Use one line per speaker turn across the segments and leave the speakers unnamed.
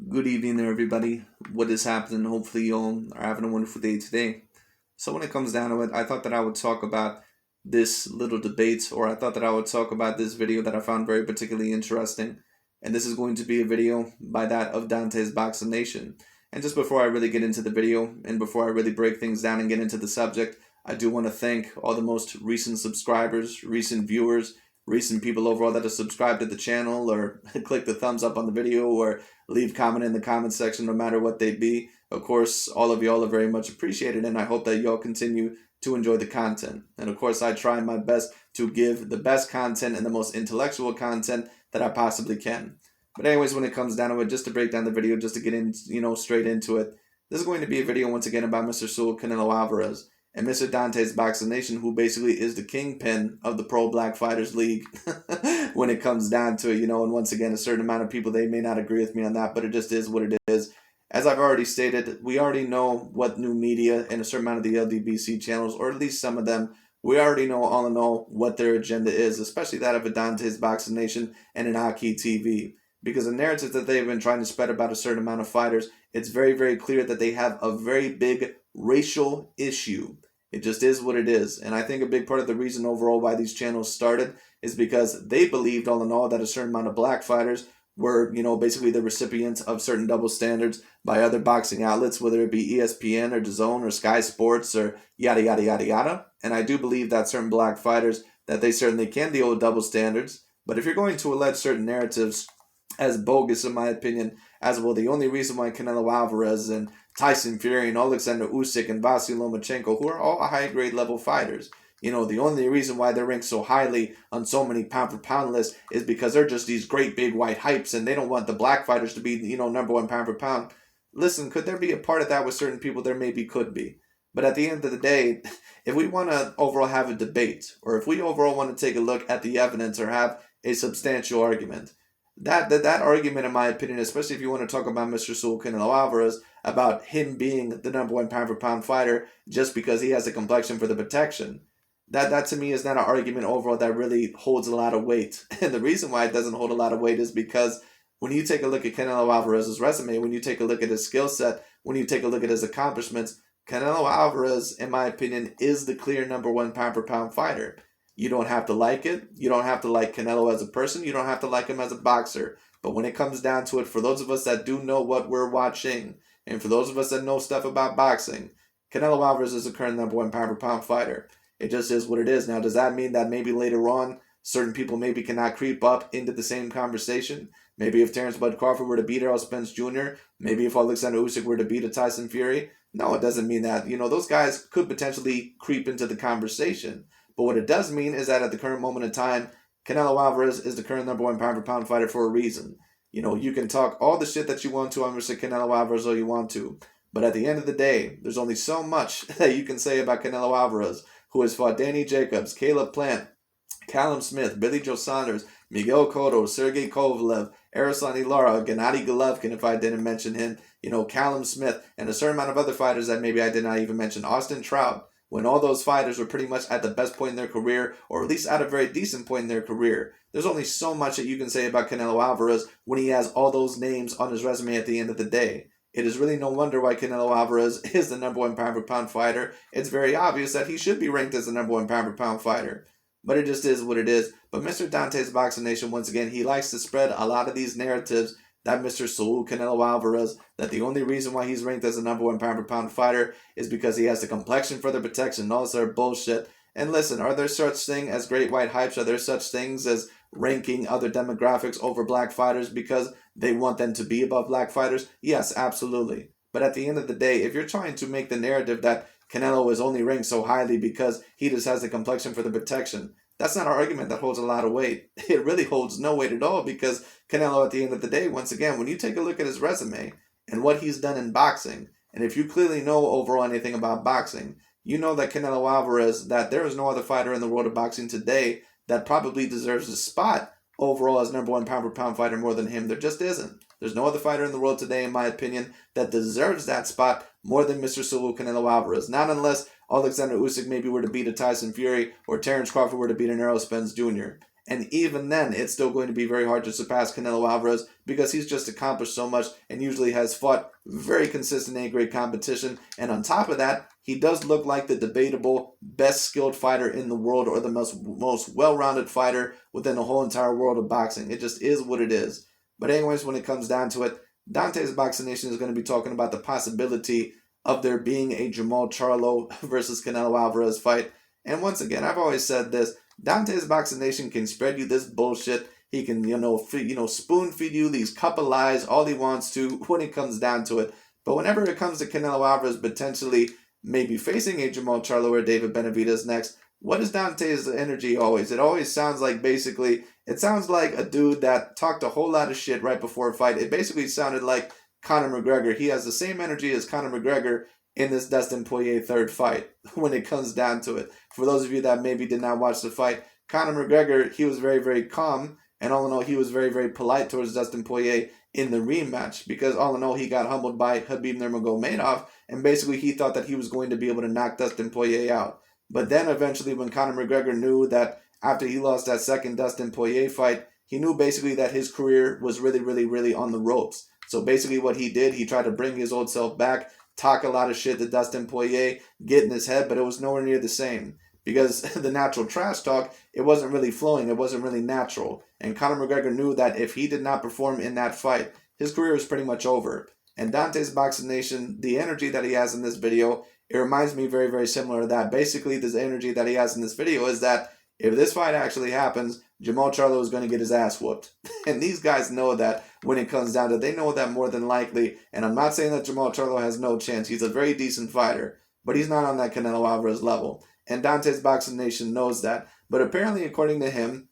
Good evening there, everybody. What is happening? Hopefully, you all are having a wonderful day today. So, when it comes down to it, I thought that I would talk about this little debate, or I thought that I would talk about this video that I found very particularly interesting. And this is going to be a video by that of Dante's Boxing Nation. And just before I really get into the video, and before I really break things down and get into the subject, I do want to thank all the most recent subscribers, recent viewers, recent people overall that have subscribed to the channel, or click the thumbs up on the video, or leave comment in the comment section, no matter what they be. Of course, all of y'all are very much appreciated, and I hope that y'all continue to enjoy the content. And of course, I try my best to give the best content and the most intellectual content that I possibly can. But anyways, when it comes down to it, just to break down the video, just to get in, straight into it, this is going to be a video once again about Mr. Canelo Alvarez and Mr. Dante's Boxing Nation, who basically is the kingpin of the Pro Black Fighters League when it comes down to it, and once again, a certain amount of people, they may not agree with me on that, but it just is what it is. As I've already stated, we already know what new media and a certain amount of the LDBC channels, or at least some of them, we already know all in all what their agenda is, especially that of a Dante's Boxing Nation and an Aki TV. Because the narrative that they've been trying to spread about a certain amount of fighters, it's very, very clear that they have a very big racial issue. It just is what it is. And I think a big part of the reason overall why these channels started is because they believed all in all that a certain amount of black fighters were, basically the recipients of certain double standards by other boxing outlets, whether it be ESPN or DAZN or Sky Sports or yada, yada, yada, yada. And I do believe that certain black fighters, that they certainly can deal with double standards. But if you're going to allege certain narratives as bogus, in my opinion, as well, the only reason why Canelo Alvarez and Tyson Fury and Alexander Usyk and Vasily Lomachenko, who are all high-grade level fighters, the only reason why they're ranked so highly on so many pound-for-pound lists is because they're just these great big white hypes, and they don't want the black fighters to be, number one pound-for-pound. Listen, could there be a part of that with certain people? There maybe could be. But at the end of the day, if we want to overall have a debate, or if we overall want to take a look at the evidence or have a substantial argument, that argument, in my opinion, especially if you want to talk about Mr. Canelo Alvarez, about him being the number one pound-for-pound fighter just because he has a complexion for the protection, that to me is not an argument overall that really holds a lot of weight. And the reason why it doesn't hold a lot of weight is because when you take a look at Canelo Alvarez's resume, when you take a look at his skill set, when you take a look at his accomplishments, Canelo Alvarez, in my opinion, is the clear number one pound-for-pound fighter. You don't have to like it. You don't have to like Canelo as a person. You don't have to like him as a boxer. But when it comes down to it, for those of us that do know what we're watching, and for those of us that know stuff about boxing, Canelo Alvarez is the current number one pound-for-pound fighter. It just is what it is. Now, does that mean that maybe later on, certain people maybe cannot creep up into the same conversation? Maybe if Terrence Bud Crawford were to beat Errol Spence Jr., maybe if Alexander Usyk were to beat a Tyson Fury? No, it doesn't mean that. Those guys could potentially creep into the conversation. But what it does mean is that at the current moment in time, Canelo Alvarez is the current number one pound-for-pound fighter for a reason. You can talk all the shit that you want to on Mr. Canelo Alvarez all you want to. But at the end of the day, there's only so much that you can say about Canelo Alvarez, who has fought Danny Jacobs, Caleb Plant, Callum Smith, Billy Joe Saunders, Miguel Cotto, Sergey Kovalev, Arislani Lara, Gennady Golovkin, if I didn't mention him, Callum Smith, and a certain amount of other fighters that maybe I did not even mention, Austin Trout, when all those fighters were pretty much at the best point in their career, or at least at a very decent point in their career. There's only so much that you can say about Canelo Alvarez when he has all those names on his resume at the end of the day. It is really no wonder why Canelo Alvarez is the number one pound-for-pound fighter. It's very obvious that he should be ranked as the number one pound-for-pound fighter. But it just is what it is. But Mr. Dante's Boxing Nation, once again, he likes to spread a lot of these narratives that Mr. Canelo Alvarez, that the only reason why he's ranked as the number one pound-for-pound fighter is because he has the complexion for the protection and all this other bullshit. And listen, are there such things as great white hypes? Are there such things as ranking other demographics over black fighters because they want them to be above black fighters? Yes, absolutely. But at the end of the day, if you're trying to make the narrative that Canelo is only ranked so highly because he just has the complexion for the protection, that's not an argument that holds a lot of weight. It really holds no weight at all because Canelo, at the end of the day, once again, when you take a look at his resume and what he's done in boxing, and if you clearly know overall anything about boxing, you know that Canelo Alvarez, that there is no other fighter in the world of boxing today that probably deserves a spot overall as number one pound-for-pound fighter more than him. There just isn't. There's no other fighter in the world today, in my opinion, that deserves that spot more than Mr. Canelo Alvarez. Not unless Alexander Usyk maybe were to beat a Tyson Fury or Terrence Crawford were to beat an Errol Spence Jr. And even then, it's still going to be very hard to surpass Canelo Alvarez because he's just accomplished so much and usually has fought very consistent A-grade competition. And on top of that, he does look like the debatable best skilled fighter in the world, or the most well-rounded fighter within the whole entire world of boxing. It just is what it is. But anyways, when it comes down to it, Dante's Boxing Nation is going to be talking about the possibility of there being a Jermall Charlo versus Canelo Alvarez fight. And once again, I've always said this, Dante's Boxing Nation can spread you this bullshit. He can, spoon feed you these couple lies all he wants to when it comes down to it. But whenever it comes to Canelo Alvarez potentially maybe facing a Jermall Charlo or David Benavidez next, what is Dante's energy always? It always sounds like it sounds like a dude that talked a whole lot of shit right before a fight. It basically sounded like Conor McGregor. He has the same energy as Conor McGregor in this Dustin Poirier third fight when it comes down to it. For those of you that maybe did not watch the fight, Conor McGregor, he was very, very calm, and all in all, he was very, very polite towards Dustin Poirier in the rematch, because all in all, he got humbled by Khabib Nurmagomedov, and basically he thought that he was going to be able to knock Dustin Poirier out. But then eventually when Conor McGregor knew that after he lost that second Dustin Poirier fight, he knew basically that his career was really, really, really on the ropes. So basically what he did, he tried to bring his old self back, talk a lot of shit to Dustin Poirier, get in his head, but it was nowhere near the same. Because the natural trash talk, it wasn't really flowing, it wasn't really natural. And Conor McGregor knew that if he did not perform in that fight, his career was pretty much over. And Dante's Boxing Nation, the energy that he has in this video, it reminds me very, very similar to that. Basically, this energy that he has in this video is that if this fight actually happens, Jermall Charlo is going to get his ass whooped. And these guys know that when it comes down to it. They know that more than likely. And I'm not saying that Jermall Charlo has no chance. He's a very decent fighter. But he's not on that Canelo Alvarez level. And Dante's Boxing Nation knows that. But apparently, according to him,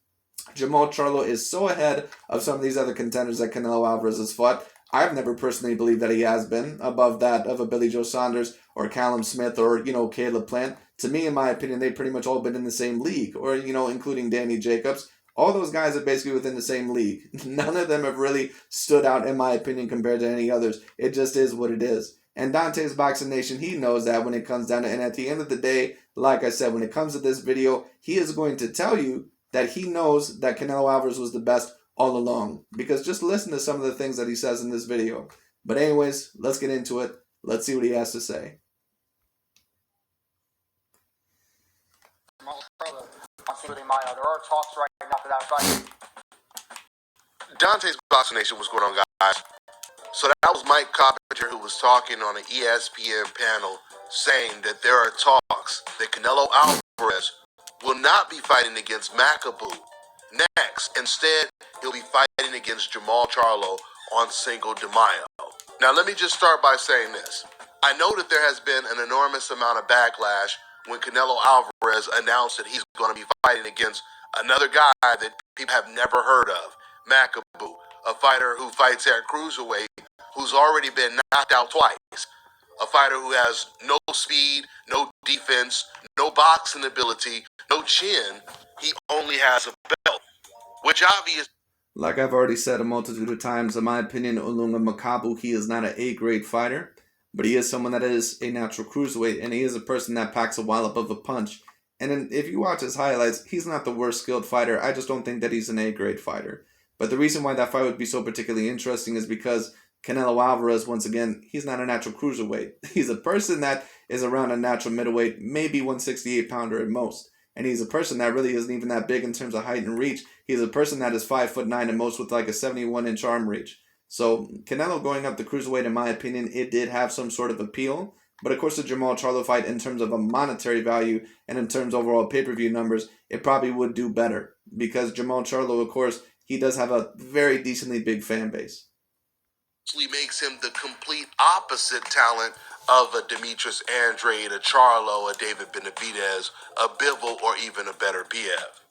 Jermall Charlo is so ahead of some of these other contenders that Canelo Alvarez has fought. I've never personally believed that he has been above that of a Billy Joe Saunders or Callum Smith or, Caleb Plant. To me, in my opinion, they've pretty much all been in the same league, or, including Danny Jacobs. All those guys are basically within the same league. None of them have really stood out, in my opinion, compared to any others. It just is what it is. And Dante's Boxing Nation, he knows that when it comes down to it. And at the end of the day, like I said, when it comes to this video, he is going to tell you that he knows that Canelo Alvarez was the best all along. Because just listen to some of the things that he says in this video. But anyways, let's get into it. Let's see what he has to say.
There are talks right now for that fight.
Dante's Boxing Nation, what's going on, guys? So that was Mike Carpenter, who was talking on an ESPN panel saying that there are talks that Canelo Alvarez will not be fighting against Macaboo next. Instead, he'll be fighting against Jermall Charlo on Cinco de Mayo. Now, let me just start by saying this. I know that there has been an enormous amount of backlash when Canelo Alvarez announced that he's going to be fighting against another guy that people have never heard of, Macaboo, a fighter who fights at cruiserweight, who's already been knocked out twice, a fighter who has no speed, no defense, no boxing ability, no chin. He only has a belt, which obviously...
Like I've already said a multitude of times, in my opinion, Olunga Makabu, he is not an A-grade fighter, but he is someone that is a natural cruiserweight, and he is a person that packs a wallop of a punch. And then if you watch his highlights, he's not the worst skilled fighter. I just don't think that he's an A-grade fighter. But the reason why that fight would be so particularly interesting is because Canelo Alvarez, once again, he's not a natural cruiserweight. He's a person that is around a natural middleweight, maybe 168-pounder at most. And he's a person that really isn't even that big in terms of height and reach. He's a person that is 5'9" at most with like a 71-inch arm reach. So Canelo going up the cruiserweight, in my opinion, it did have some sort of appeal. But of course, the Jermall Charlo fight, in terms of a monetary value and in terms of overall pay-per-view numbers, it probably would do better. Because Jermall Charlo, of course, he does have a very decently big fan base.
Makes him the complete opposite talent of a Demetrius Andrade, a Charlo, a David Benavidez, a Bivol, or even a better BF.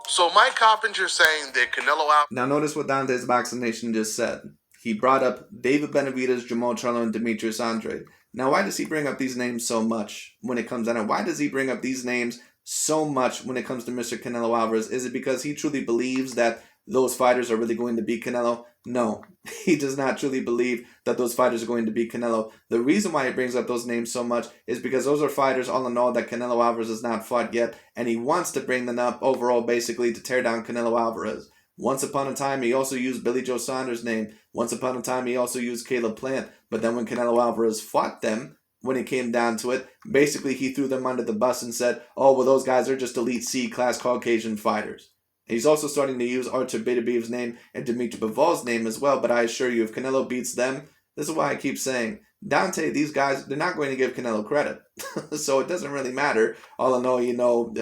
So Mike Carpenter saying that Canelo Alvarez...
Now notice what Dante's Boxing Nation just said. He brought up David Benavidez, Jermall Charlo, and Demetrius Andrade. Now why does he bring up these names so much when it comes down to it? Why does he bring up these names so much when it comes to Mr. Canelo Alvarez? Is it because he truly believes that those fighters are really going to beat Canelo? No, he does not truly believe that those fighters are going to beat Canelo. The reason why he brings up those names so much is because those are fighters all in all that Canelo Alvarez has not fought yet, and he wants to bring them up overall basically to tear down Canelo Alvarez. Once upon a time, he also used Billy Joe Saunders' name. Once upon a time, he also used Caleb Plant. But then when Canelo Alvarez fought them, when it came down to it, basically he threw them under the bus and said, oh, well, those guys are just elite C-class Caucasian fighters. He's also starting to use Artur Beterbievr's name and Dimitri Bivol's name as well, but I assure you, if Canelo beats them, this is why I keep saying, Dante, these guys, they're not going to give Canelo credit. So it doesn't really matter. All in all,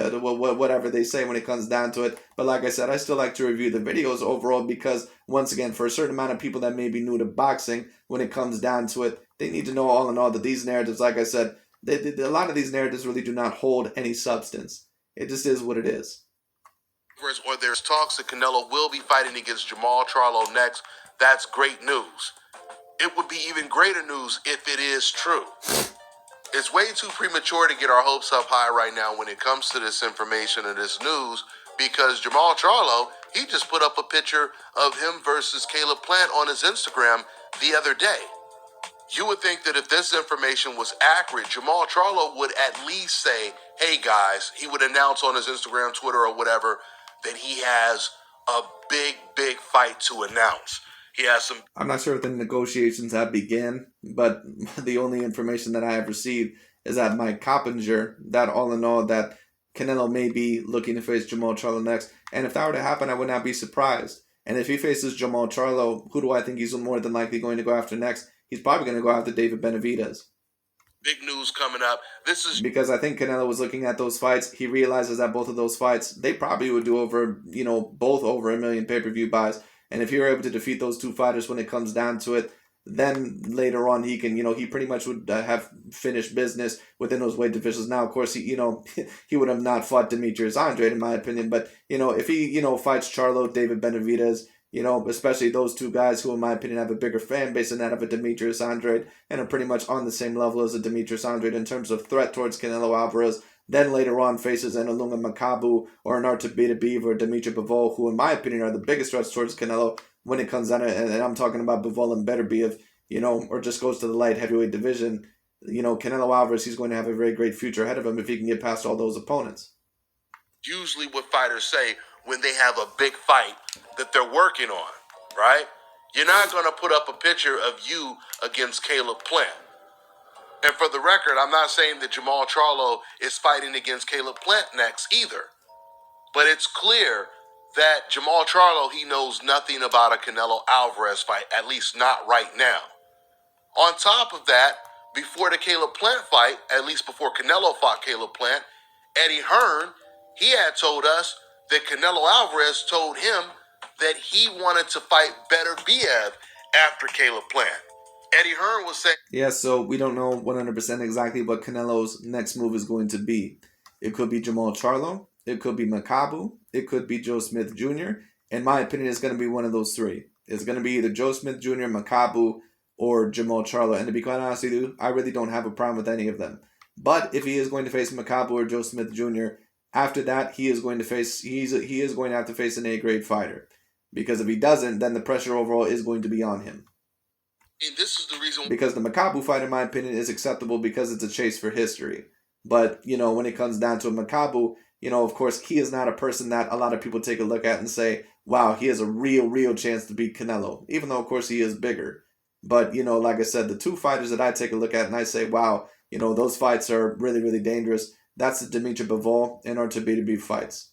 whatever they say when it comes down to it. But like I said, I still like to review the videos overall because, once again, for a certain amount of people that may be new to boxing, when it comes down to it, they need to know all in all that these narratives, like I said, a lot of these narratives really do not hold any substance. It just is what it is.
Or there's talks that Canelo will be fighting against Jermall Charlo next. That's great news. It would be even greater news if it is true. It's way too premature to get our hopes up high right now when it comes to this information and this news, because Jermall Charlo, he just put up a picture of him versus Caleb Plant on his Instagram the other day. You would think that if this information was accurate, Jermall Charlo would at least say, hey guys, he would announce on his Instagram, Twitter, or whatever, that he has a big fight to announce. He has some...
I'm not sure if the negotiations have begun, but the only information that I have received is that Mike Coppinger, that all in all, that Canelo may be looking to face Jermall Charlo next. And if that were to happen, I would not be surprised. And if he faces Jermall Charlo, who do I think he's more than likely going to go after next? He's probably going to go after David Benavidez.
Big news coming up. This is
because I think Canelo was looking at those fights. He realizes that both of those fights, they probably would do over, both over 1 million pay-per-view buys. And if you're able to defeat those two fighters when it comes down to it, then later on he can, he pretty much would have finished business within those weight divisions. Now, of course, he would have not fought Demetrius Andrade, in my opinion. But, if he, fights Charlo, David Benavidez, especially those two guys who, in my opinion, have a bigger fan base than that of a Demetrius Andrade and are pretty much on the same level as a Demetrius Andrade in terms of threat towards Canelo Alvarez, then later on faces an Ilunga Makabu or an Artur Beterbiev or Dimitri Bivol, who, in my opinion, are the biggest threats towards Canelo when it comes down to, and I'm talking about Bivol and Beterbiev, or just goes to the light heavyweight division. Canelo Alvarez, he's going to have a very great future ahead of him if he can get past all those opponents.
Usually what fighters say when they have a big fight that they're working on, right? You're not going to put up a picture of you against Caleb Plant. And for the record, I'm not saying that Jermall Charlo is fighting against Caleb Plant next either. But it's clear that Jermall Charlo, he knows nothing about a Canelo Alvarez fight, at least not right now. On top of that, before the Caleb Plant fight, at least before Canelo fought Caleb Plant, Eddie Hearn, he had told us that Canelo Alvarez told him that he wanted to fight Beterbiev after Caleb Plant. Eddie Hearn was saying...
Yeah, so we don't know 100% exactly what Canelo's next move is going to be. It could be Jermall Charlo. It could be Makabu. It could be Joe Smith Jr. In my opinion, it's going to be one of those three. It's going to be either Joe Smith Jr., Makabu, or Jermall Charlo. And to be quite honest with you, I really don't have a problem with any of them. But if he is going to face Makabu or Joe Smith Jr., after that, he is going to have to face an A-grade fighter. Because if he doesn't, then the pressure overall is going to be on him.
And this is the reason...
Because the Makabu fight, in my opinion, is acceptable because it's a chase for history. But, when it comes down to a Makabu, of course, he is not a person that a lot of people take a look at and say, wow, he has a real chance to beat Canelo. Even though, of course, he is bigger. But, like I said, the two fighters that I take a look at and I say, wow, those fights are really dangerous. That's the Dimitri Bivol and Artur Beterbiev fights.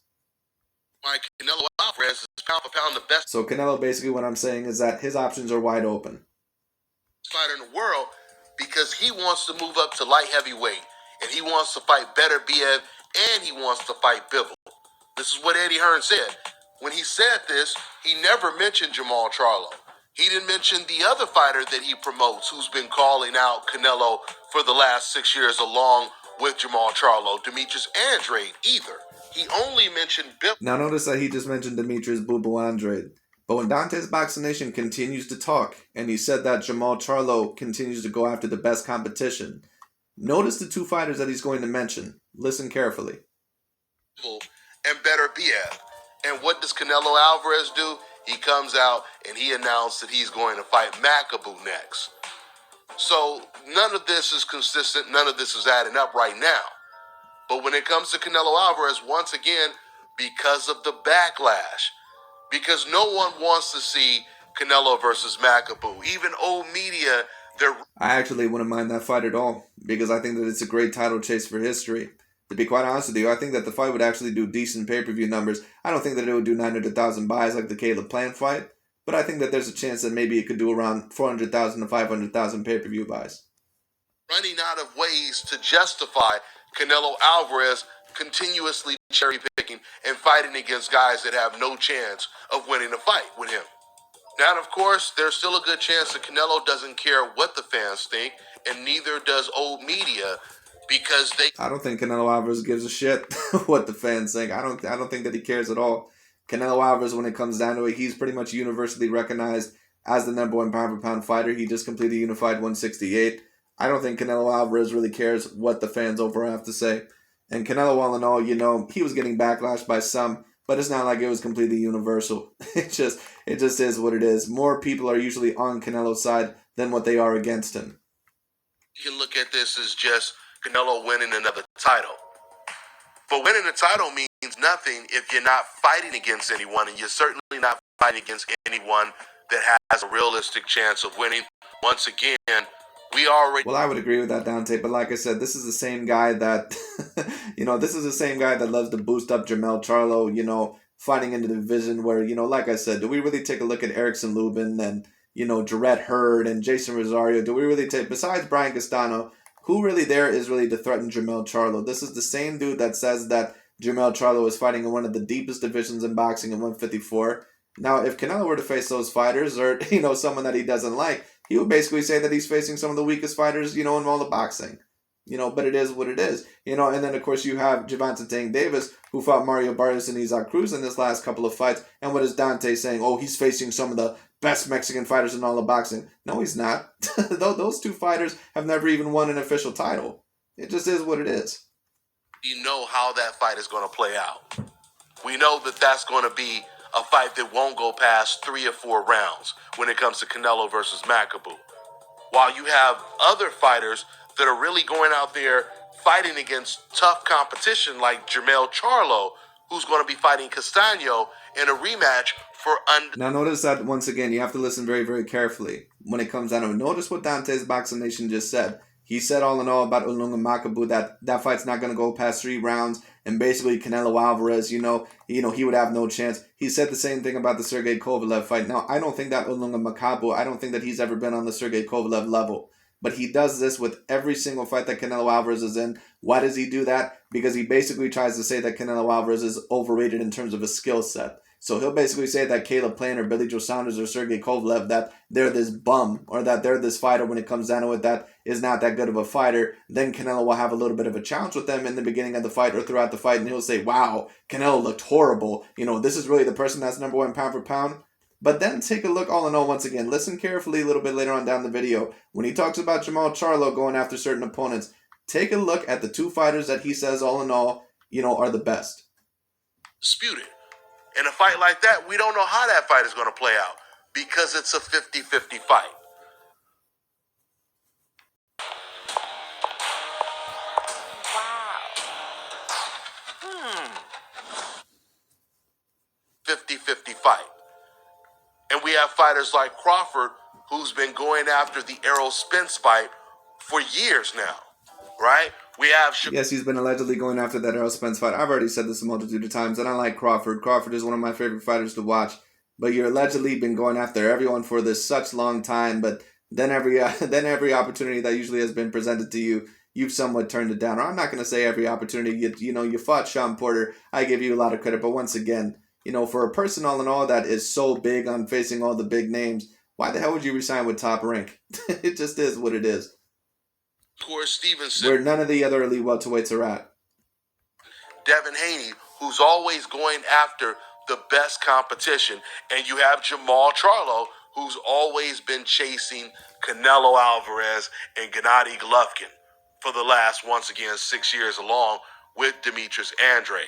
My Canelo Alvarez is pound for pound the best.
So Canelo, basically what I'm saying is that his options are wide open.
Fighter in the world, because he wants to move up to light heavyweight and he wants to fight Beterbiev and he wants to fight Bivol. This is what Eddie Hearn said. When he said this, he never mentioned Jermall Charlo. He didn't mention the other fighter that he promotes who's been calling out Canelo for the last 6 years along with Jermall Charlo, Demetrius Andrade, either. He only mentioned Bivol.
Now notice that he just mentioned Demetrius Boo Andrade. But when Dante's Boxing Nation continues to talk, and he said that Jermall Charlo continues to go after the best competition, notice the two fighters that he's going to mention. Listen carefully.
And Beterbiev. And what does Canelo Alvarez do? He comes out and he announced that he's going to fight Makabu next. So none of this is consistent. None of this is adding up right now. But when it comes to Canelo Alvarez, once again, because of the backlash, because no one wants to see Canelo versus Makabu. Even old media, they're...
I actually wouldn't mind that fight at all, because I think that it's a great title chase for history. To be quite honest with you, I think that the fight would actually do decent pay-per-view numbers. I don't think that it would do 900,000 buys like the Caleb Plant fight, but I think that there's a chance that maybe it could do around 400,000 to 500,000 pay-per-view buys.
Running out of ways to justify Canelo Alvarez continuously cherry-picking and fighting against guys that have no chance of winning a fight with him. Now, of course, there's still a good chance that Canelo doesn't care what the fans think, and neither does old media, because they...
I don't think Canelo Alvarez gives a shit what the fans think. I don't think that he cares at all. Canelo Alvarez, when it comes down to it, he's pretty much universally recognized as the #1 pound-for-pound fighter. He just completed Unified 168. I don't think Canelo Alvarez really cares what the fans over have to say. And Canelo, all in all, you know, he was getting backlash by some, but it's not like it was completely universal. It just is what it is. More people are usually on Canelo's side than what they are against him.
You can look at this as just Canelo winning another title. But winning a title means nothing if you're not fighting against anyone, and you're certainly not fighting against anyone that has a realistic chance of winning. Once again, we already...
Well, I would agree with that, Dante, but like I said, this is the same guy that, this is the same guy that loves to boost up Jermall Charlo, fighting into the division where, like I said, do we really take a look at Erickson Lubin and, Jarrett Hurd and Jason Rosario? Do we really take, besides Brian Castano, who really there is really to threaten Jermall Charlo? This is the same dude that says that Jermall Charlo is fighting in one of the deepest divisions in boxing in 154. Now, if Canelo were to face those fighters or, someone that he doesn't like, he would basically say that he's facing some of the weakest fighters, in all the boxing. But it is what it is. And then, of course, you have Gervonta Tank Davis, who fought Mario Barrios and Isaac Cruz in this last couple of fights. And what is Dante saying? Oh, he's facing some of the best Mexican fighters in all of boxing. No, he's not. Those two fighters have never even won an official title. It just is what it is.
You know how that fight is going to play out. We know that that's going to be a fight that won't go past 3 or 4 rounds when it comes to Canelo versus Makabu. While you have other fighters that are really going out there fighting against tough competition like Jermall Charlo, who's going to be fighting Castano in a rematch for...
Now notice that, once again, you have to listen very, very carefully when it comes down to it. Notice what Dante's Boxing Nation just said. He said all in all about Ilunga Makabu that fight's not going to go past 3 rounds, and basically Canelo Alvarez, he would have no chance. He said the same thing about the Sergey Kovalev fight. Now, I don't think that Ilunga Makabu, I don't think that he's ever been on the Sergey Kovalev level. But he does this with every single fight that Canelo Alvarez is in. Why does he do that? Because he basically tries to say that Canelo Alvarez is overrated in terms of his skill set. So he'll basically say that Caleb Plant or Billy Joe Saunders or Sergey Kovalev, that they're this bum, or that they're this fighter when it comes down to it that is not that good of a fighter. Then Canelo will have a little bit of a challenge with them in the beginning of the fight or throughout the fight, and he'll say, wow, Canelo looked horrible. This is really the person that's #1 pound for pound. But then take a look, all in all, once again, listen carefully a little bit later on down the video. When he talks about Jermall Charlo going after certain opponents, take a look at the 2 fighters that he says, all in all, are the best.
Disputed. In a fight like that, we don't know how that fight is going to play out because it's a 50-50 fight.
Wow.
50-50 fight. And we have fighters like Crawford, who's been going after the Errol Spence fight for years now, right? We have...
Yes, he's been allegedly going after that Errol Spence fight. I've already said this a multitude of times, and I like Crawford. Crawford is one of my favorite fighters to watch. But you're allegedly been going after everyone for this such long time, but then every opportunity that usually has been presented to you, you've somewhat turned it down. Or I'm not going to say every opportunity. You fought Sean Porter. I give you a lot of credit, but once again, for a person all in all that is so big on facing all the big names, why the hell would you resign with Top Rank? It just is what it is.
Of course, Stevenson,
where none of the other elite welterweights are at.
Devin Haney, who's always going after the best competition. And you have Jermall Charlo, who's always been chasing Canelo Alvarez and Gennady Golovkin for the last, once again, 6 years, along with Demetrius Andrade.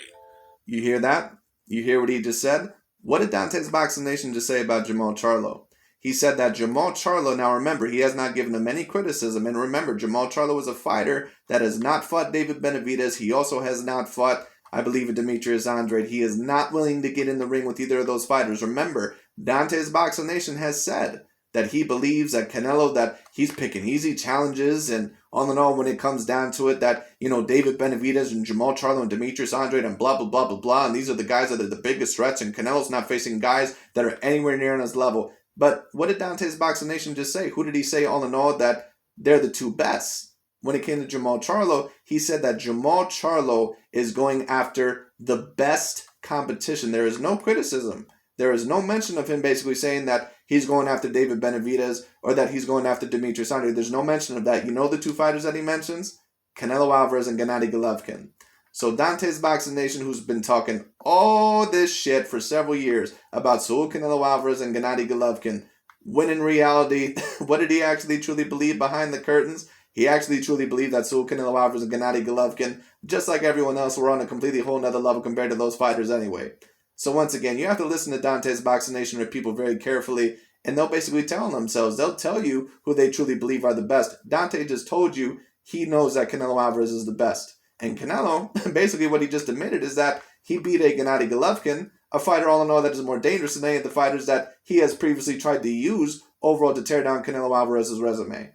You hear that? You hear what he just said? What did Dante's Boxing Nation just say about Jermall Charlo? He said that Jermall Charlo, now remember, he has not given him any criticism. And remember, Jermall Charlo is a fighter that has not fought David Benavidez. He also has not fought, I believe, Demetrius Andrade. He is not willing to get in the ring with either of those fighters. Remember, Dante's Boxing Nation has said that he believes that Canelo, that he's picking easy challenges, and all in all, when it comes down to it, that, David Benavidez and Jermall Charlo and Demetrius Andrade and blah, blah, blah, blah, blah, and these are the guys that are the biggest threats, and Canelo's not facing guys that are anywhere near on his level. But what did Dante's Boxing Nation just say? Who did he say all in all that they're the two best? When it came to Jermall Charlo, he said that Jermall Charlo is going after the best competition. There is no criticism. There is no mention of him basically saying that he's going after David Benavidez or that he's going after Demetrius Andrade. There's no mention of that. You know the two fighters that he mentions? Canelo Alvarez and Gennady Golovkin. So Dante's Boxing Nation, who's been talking all this shit for several years about Saul Canelo Alvarez and Gennady Golovkin, when in reality, what did he actually truly believe behind the curtains? He actually truly believed that Saul Canelo Alvarez and Gennady Golovkin, just like everyone else, were on a completely whole nother level compared to those fighters anyway. So once again, you have to listen to Dante's Boxing Nation with people very carefully, and they'll basically tell themselves, they'll tell you who they truly believe are the best. Dante just told you he knows that Canelo Alvarez is the best. And Canelo, basically what he just admitted is that he beat a Gennady Golovkin, a fighter all in all that is more dangerous than any of the fighters that he has previously tried to use overall to tear down Canelo Alvarez's resume.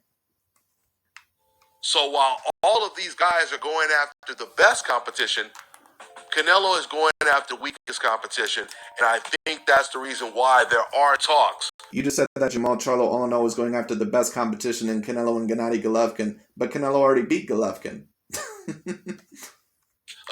So while all of these guys are going after the best competition, Canelo is going after weakest competition, and I think that's the reason why there are talks.
You just said that Jermall Charlo all in all was going after the best competition in Canelo and Gennady Golovkin, but Canelo already beat Golovkin.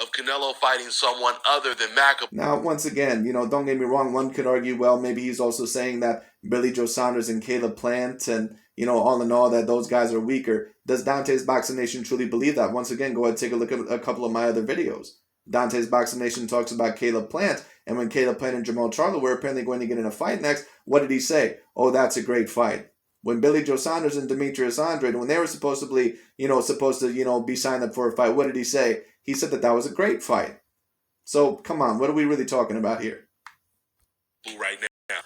Of Canelo fighting someone other than Macabre.
Now, once again, don't get me wrong, one could argue, well, maybe he's also saying that Billy Joe Saunders and Caleb Plant and, all in all, that those guys are weaker. Does Dante's Boxing Nation truly believe that? Once again, go ahead and take a look at a couple of my other videos. Dante's Boxing Nation talks about Caleb Plant, and when Caleb Plant and Jermall Charlo were apparently going to get in a fight next, what did he say? Oh, that's a great fight. When Billy Joe Saunders and Demetrius Andrade, when they were supposed to, be signed up for a fight, what did he say? He said that was a great fight. So, come on, what are we really talking about here?
Right now.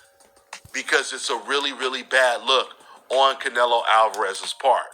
Because it's a really, really bad look on Canelo Alvarez's part.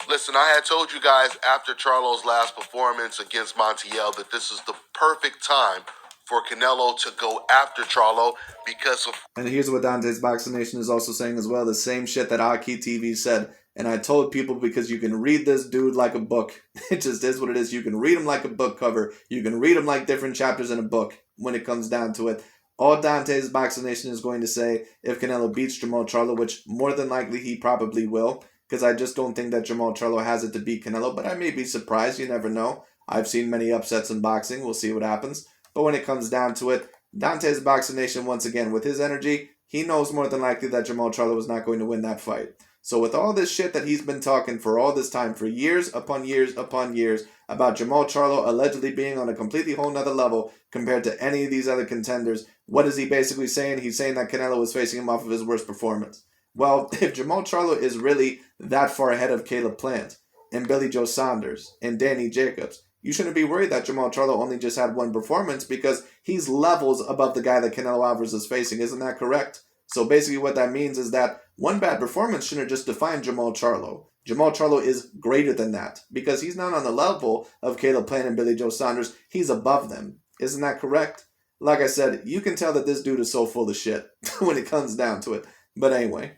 Listen, I had told you guys after Charlo's last performance against Montiel that this is the perfect time for Canelo to go after Charlo because of...
And here's what Dante's Boxing Nation is also saying as well, the same shit that Aki TV said. And I told people, because you can read this dude like a book. It just is what it is. You can read him like a book cover. You can read him like different chapters in a book when it comes down to it. All Dante's Boxing Nation is going to say, if Canelo beats Jermall Charlo, which more than likely he probably will, because I just don't think that Jermall Charlo has it to beat Canelo, but I may be surprised. You never know. I've seen many upsets in boxing. We'll see what happens. But when it comes down to it, Dante's Boxing Nation, once again, with his energy, he knows more than likely that Jermall Charlo is not going to win that fight. So with all this shit that he's been talking for all this time, for years upon years upon years, about Jermall Charlo allegedly being on a completely whole nother level compared to any of these other contenders, what is he basically saying? He's saying that Canelo was facing him off of his worst performance. Well, if Jermall Charlo is really that far ahead of Caleb Plant and Billy Joe Saunders and Danny Jacobs, you shouldn't be worried that Jermall Charlo only just had one performance, because he's levels above the guy that Canelo Alvarez is facing. Isn't that correct? So basically what that means is that one bad performance shouldn't just define Jermall Charlo. Jermall Charlo is greater than that, because he's not on the level of Caleb Plant and Billy Joe Saunders. He's above them. Isn't that correct? Like I said, you can tell that this dude is so full of shit when it comes down to it. But anyway.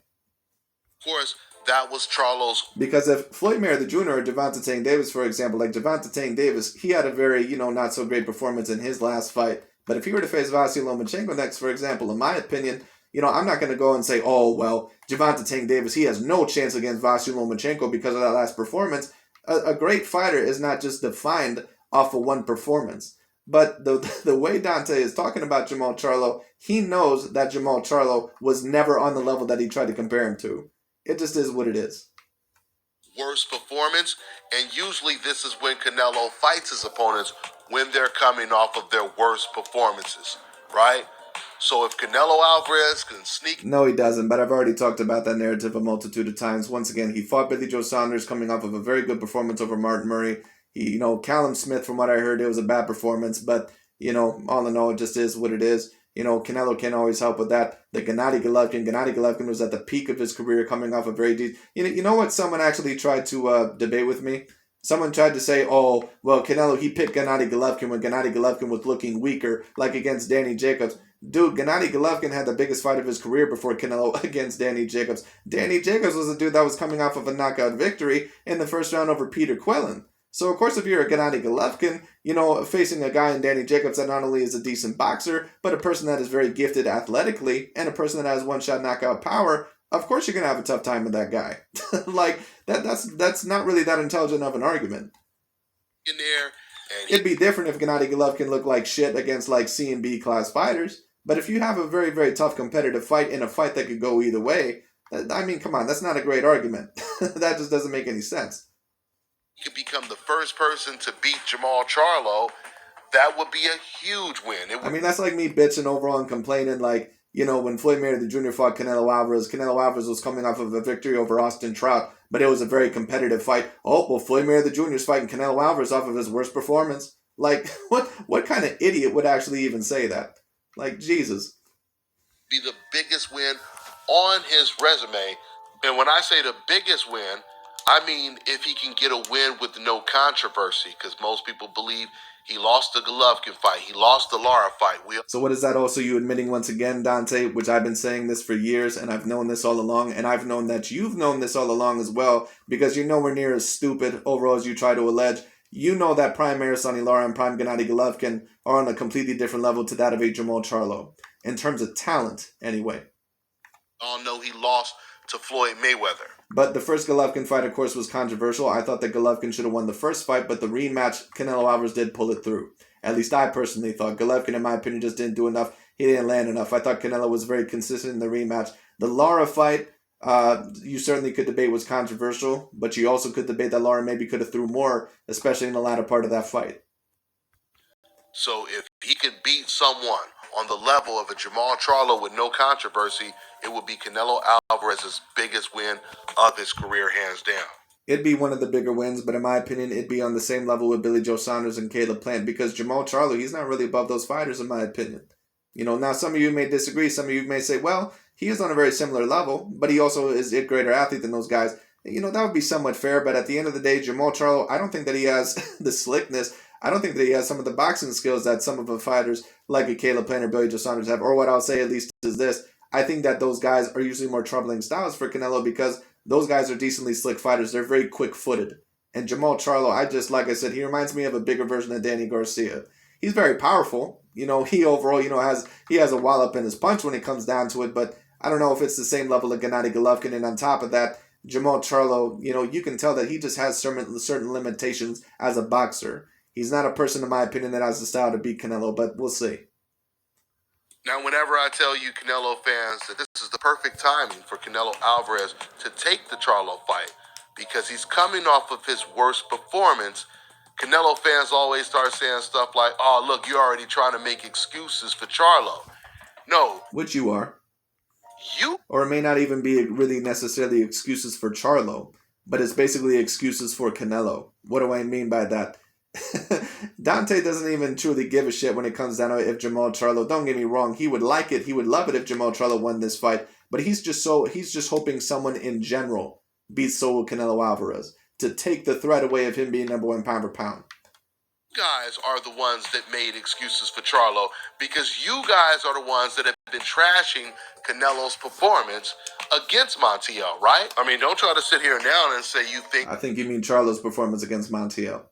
Of course, that was Charlo's...
Because if Floyd Mayweather Jr. or Gervonta Tank Davis, for example, like Gervonta Tank Davis, he had a very, not so great performance in his last fight. But if he were to face Vasily Lomachenko next, for example, in my opinion, I'm not going to go and say, oh, well, Gervonta Tank Davis, he has no chance against Vasily Lomachenko because of that last performance. A great fighter is not just defined off of one performance. But the way Dante is talking about Jermall Charlo, he knows that Jermall Charlo was never on the level that he tried to compare him to. It just is what it is.
Worst performance, and usually this is when Canelo fights his opponents when they're coming off of their worst performances, right? So if Canelo Alvarez can sneak...
No, he doesn't, but I've already talked about that narrative a multitude of times. Once again, he fought Billy Joe Saunders coming off of a very good performance over Martin Murray. Callum Smith, from what I heard, it was a bad performance, but, all in all, it just is what it is. Canelo can't always help with that. The Gennady Golovkin was at the peak of his career, coming off a very deep. You know what? Someone actually tried to debate with me. Someone tried to say, "Oh, well, Canelo, he picked Gennady Golovkin when Gennady Golovkin was looking weaker, like against Danny Jacobs." Dude, Gennady Golovkin had the biggest fight of his career before Canelo against Danny Jacobs. Danny Jacobs was a dude that was coming off of a knockout victory in the first round over Peter Quillen. So, of course, if you're a Gennady Golovkin, facing a guy in Danny Jacobs that not only is a decent boxer, but a person that is very gifted athletically, and a person that has one-shot knockout power, of course you're going to have a tough time with that guy. Like, that's not really that intelligent of an argument.
In there,
it'd be different if Gennady Golovkin looked like shit against, like, C and B class fighters. But if you have a very, very tough competitive fight in a fight that could go either way, I mean, come on, that's not a great argument. That just doesn't make any sense.
Could become the first person to beat Jermall Charlo, that would be a huge win.
I mean, that's like me bitching overall and complaining, like, when Floyd Mayweather Jr. fought Canelo Alvarez was coming off of a victory over Austin Trout, but it was a very competitive fight. Oh, well, Floyd Mayweather Jr. is fighting Canelo Alvarez off of his worst performance. Like, what kind of idiot would actually even say that? Like, Jesus.
Be the biggest win on his resume. And when I say the biggest win, I mean if he can get a win with no controversy, because most people believe he lost the Golovkin fight, he lost the Lara fight.
So what is that also you admitting once again, Dante, which I've been saying this for years, and I've known this all along, and I've known that you've known this all along as well, because you're nowhere near as stupid overall as you try to allege. You know that Prime Sonny Lara and Prime Gennady Golovkin are on a completely different level to that of a Jermall Charlo. In terms of talent, anyway.
Oh no, he lost to Floyd Mayweather.
But the first Golovkin fight, of course, was controversial. I thought that Golovkin should have won the first fight, but the rematch, Canelo Alvarez did pull it through. At least I personally thought. Golovkin, in my opinion, just didn't do enough. He didn't land enough. I thought Canelo was very consistent in the rematch. The Lara fight, you certainly could debate was controversial, but you also could debate that Lara maybe could have threw more, especially in the latter part of that fight.
So if he could beat someone on the level of a Jermall Charlo with no controversy, it would be Canelo Alvarez's biggest win of his career, hands down.
It'd be one of the bigger wins, but in my opinion, it'd be on the same level with Billy Joe Saunders and Caleb Plant, because Jermall Charlo, he's not really above those fighters, in my opinion. Now some of you may disagree. Some of you may say, well, he is on a very similar level, but he also is a greater athlete than those guys. That would be somewhat fair, but at the end of the day, Jermall Charlo, I don't think that he has the slickness. I don't think that he has some of the boxing skills that some of the fighters like a Caleb Plant or Billy Joe Saunders have. Or what I'll say at least is this. I think that those guys are usually more troubling styles for Canelo because those guys are decently slick fighters. They're very quick-footed. And Jermall Charlo, like I said, he reminds me of a bigger version of Danny Garcia. He's very powerful. He overall, has a wallop in his punch when it comes down to it. But I don't know if it's the same level of Gennady Golovkin. And on top of that, Jermall Charlo, you can tell that he just has certain limitations as a boxer. He's not a person, in my opinion, that has the style to beat Canelo, but we'll see.
Now, whenever I tell you Canelo fans that this is the perfect timing for Canelo Alvarez to take the Charlo fight because he's coming off of his worst performance, Canelo fans always start saying stuff like, oh, look, you're already trying to make excuses for Charlo. No.
Which you are. Or it may not even be really necessarily excuses for Charlo, but it's basically excuses for Canelo. What do I mean by that? Dante doesn't even truly give a shit when it comes down to it if Jermall Charlo, don't get me wrong, he would like it, he would love it if Jermall Charlo won this fight, but he's just hoping someone in general beats Saul Canelo Alvarez to take the threat away of him being number one pound for pound.
You guys are the ones that made excuses for Charlo because you guys are the ones that have been trashing Canelo's performance against Montiel, right? I mean, don't try to sit here now and say you think...
I think you mean Charlo's performance against Montiel.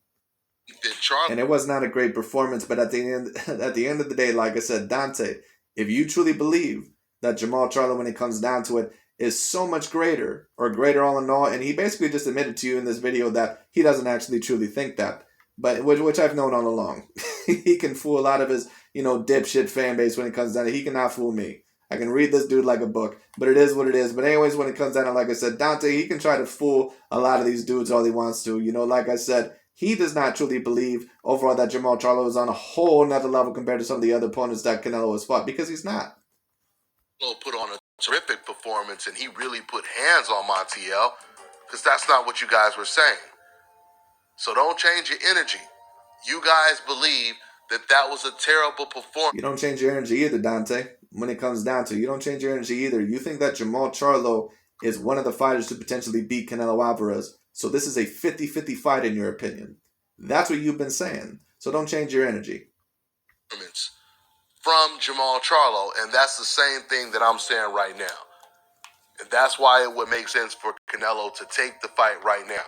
And it was not a great performance, but at the end of the day, like I said, Dante, if you truly believe that Jermall Charlo, when it comes down to it, is so much greater, or greater all in all, and he basically just admitted to you in this video that he doesn't actually truly think that, but which I've known all along. He can fool a lot of his, dipshit fan base when it comes down to it. He cannot fool me. I can read this dude like a book, but it is what it is. But anyways, when it comes down to, like I said, Dante, he can try to fool a lot of these dudes all he wants to. Like I said, he does not truly believe overall that Jermall Charlo is on a whole nother level compared to some of the other opponents that Canelo has fought, because he's not.
Canelo put on a terrific performance, and he really put hands on Montiel, because that's not what you guys were saying. So don't change your energy. You guys believe that that was a terrible performance.
You don't change your energy either, Dante. When it comes down to it, you don't change your energy either. You think that Jermall Charlo is one of the fighters to potentially beat Canelo Alvarez. So this is a 50-50 fight in your opinion. That's what you've been saying. So don't change your energy.
From Jermall Charlo, and that's the same thing that I'm saying right now. And that's why it would make sense for Canelo to take the fight right now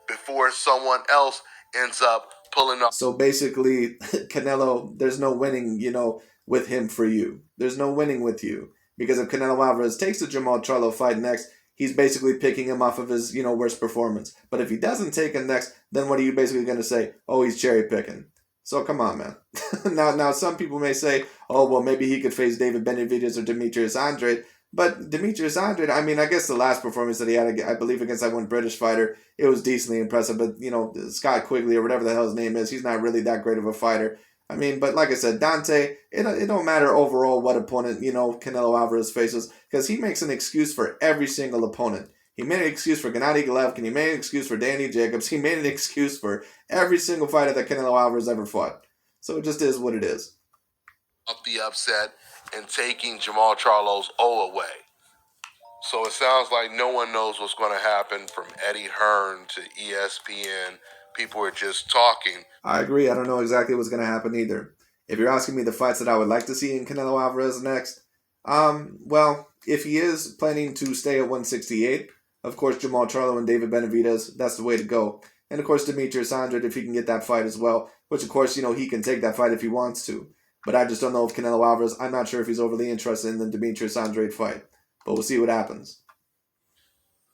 before someone else ends up pulling up.
So basically, Canelo, there's no winning, with him for you. There's no winning with you. Because if Canelo Alvarez takes the Jermall Charlo fight next, he's basically picking him off of his, worst performance. But if he doesn't take him next, then what are you basically going to say? Oh, he's cherry picking. So come on, man. Now, some people may say, oh, well, maybe he could face David Benavidez or Demetrius Andrade. But Demetrius Andrade, I guess the last performance that he had, I believe, against that one British fighter, it was decently impressive. But, Scott Quigley or whatever the hell his name is, he's not really that great of a fighter. But like I said, Dante, it don't matter overall what opponent, Canelo Alvarez faces, because he makes an excuse for every single opponent. He made an excuse for Gennady Golovkin. He made an excuse for Danny Jacobs. He made an excuse for every single fighter that Canelo Alvarez ever fought. So it just is what it is.
Up the upset and taking Jermall Charlo's O away. So it sounds like no one knows what's going to happen from Eddie Hearn to ESPN. People are just talking.
I agree. I don't know exactly what's going to happen either. If you're asking me the fights that I would like to see in Canelo Alvarez next, well, if he is planning to stay at 168, of course, Jermall Charlo and David Benavidez, that's the way to go. And of course, Demetrius Andrade, if he can get that fight as well, which of course, he can take that fight if he wants to. But I just don't know if Canelo Alvarez, I'm not sure if he's overly interested in the Demetrius Andrade fight. But we'll see what happens.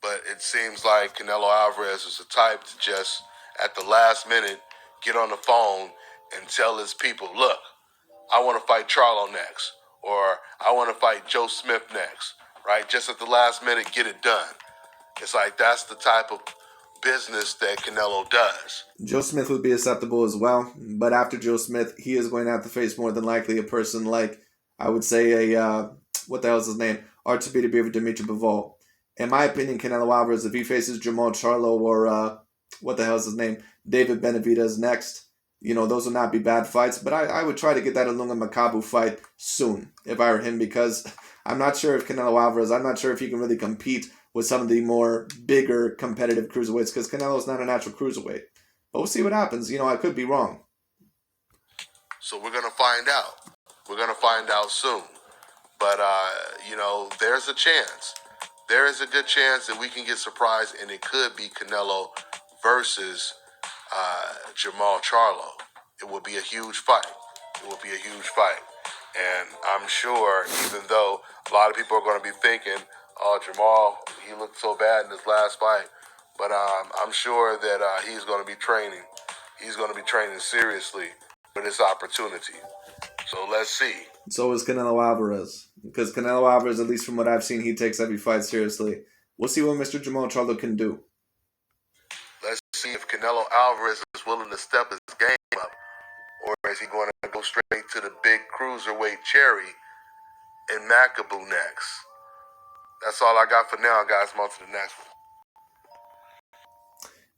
But it seems like Canelo Alvarez is the type to just, at the last minute, get on the phone and tell his people, look, I want to fight Charlo next. Or I want to fight Joe Smith next. Right? Just at the last minute, get it done. It's like that's the type of business that Canelo does.
Joe Smith would be acceptable as well, but after Joe Smith, he is going to have to face more than likely a person like, I would say, what the hell is his name? Artubita Dimitri Bivol. In my opinion, Canelo Alvarez, if he faces Jermall Charlo or, what the hell is his name? David Benavidez next, those will not be bad fights, but I would try to get that Ilunga Makabu fight soon if I were him, because I'm not sure if Canelo Alvarez, I'm not sure if he can really compete with some of the more bigger competitive cruiserweights, because Canelo's not a natural cruiserweight. But we'll see what happens. I could be wrong.
So we're going to find out. We're going to find out soon. But, there's a chance. There is a good chance that we can get surprised, and it could be Canelo versus Jermall Charlo. It will be a huge fight. It will be a huge fight. And I'm sure, even though a lot of people are going to be thinking, oh, Jermall, he looked so bad in his last fight. But I'm sure that he's going to be training. He's going to be training seriously for this opportunity. So let's see.
So is Canelo Alvarez. Because Canelo Alvarez, at least from what I've seen, he takes every fight seriously. We'll see what Mr. Jermall Charlo can do.
Let's see if Canelo Alvarez is willing to step his game up. Or is he going to go straight to the big cruiserweight cherry in Makabu next? That's all I got for now, guys. I'm on to the next one.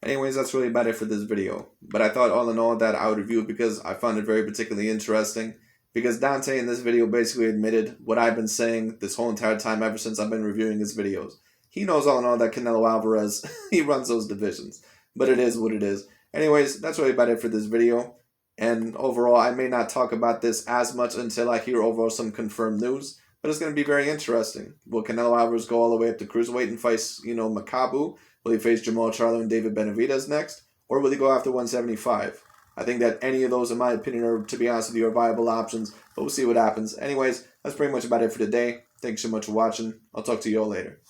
Anyways, that's really about it for this video. But I thought all in all that I would review it because I found it very particularly interesting. Because Dante in this video basically admitted what I've been saying this whole entire time ever since I've been reviewing his videos. He knows all in all that Canelo Alvarez, he runs those divisions. But it is what it is. Anyways, that's really about it for this video. And overall, I may not talk about this as much until I hear overall some confirmed news. But it's going to be very interesting. Will Canelo Alvarez go all the way up to cruiserweight and face, Makabu? Will he face Jermall Charlo and David Benavidez next? Or will he go after 175? I think that any of those, in my opinion, are, to be honest with you, are viable options. But we'll see what happens. Anyways, that's pretty much about it for today. Thanks so much for watching. I'll talk to you all later.